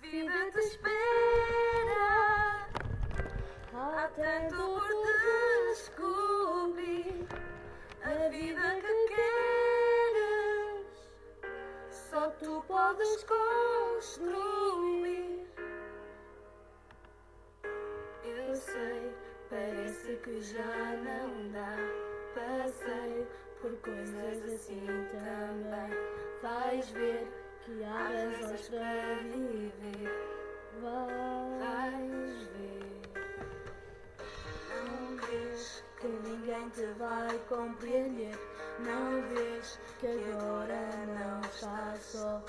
vida te espera. Há tanto por descobrir. A vida que queres só tu podes construir. Eu sei, parece que já não dá. Passei por coisas assim também. Vais ver que há razões para viver. Vais ver. Não vês que ninguém te vai compreender. Não vês que agora não estás só.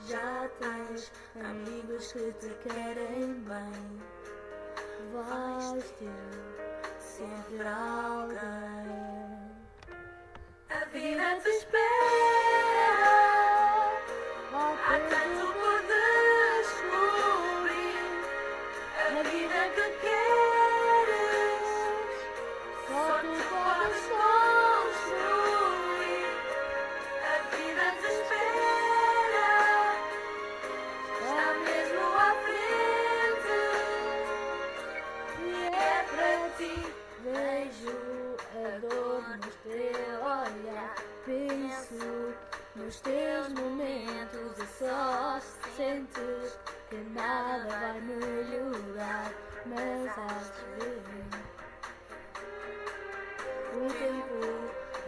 Já tens amigos que te querem bem. Vais ter sempre alguém. A vida te espera. Há tanto por descobrir. A vida que queres só tu podes construir. A vida te espera. Está mesmo à frente. E é para ti. Vejo a dor no teu olhar. Penso nos teus momentos e só sentes que nada vai melhorar. Mas hás de ver, o tempo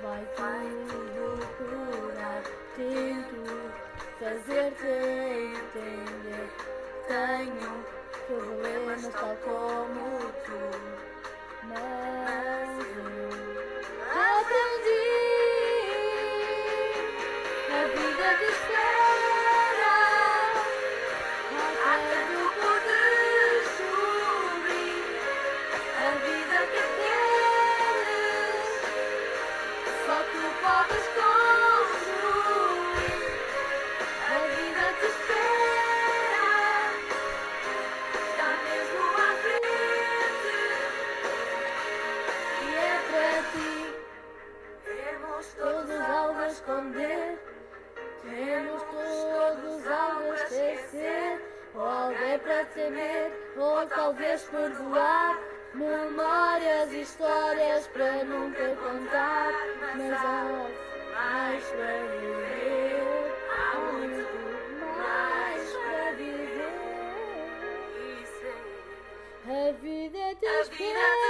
vai tudo curar. Tento fazer-te entender. Tenho problemas tal como tu. Mas eu aprendi. A vida te espera. Há tanto por descobrir. A vida que queres só tu podes construir. A vida te espera. Está mesmo à frente. E é para ti. Temos todos algo a esconder. Temos todos algo a esquecer. Ou alguém para temer. Ou talvez perdoar. Memórias e histórias para nunca contar. Mas há mais para viver. Há muito mais para viver. A vida te espera.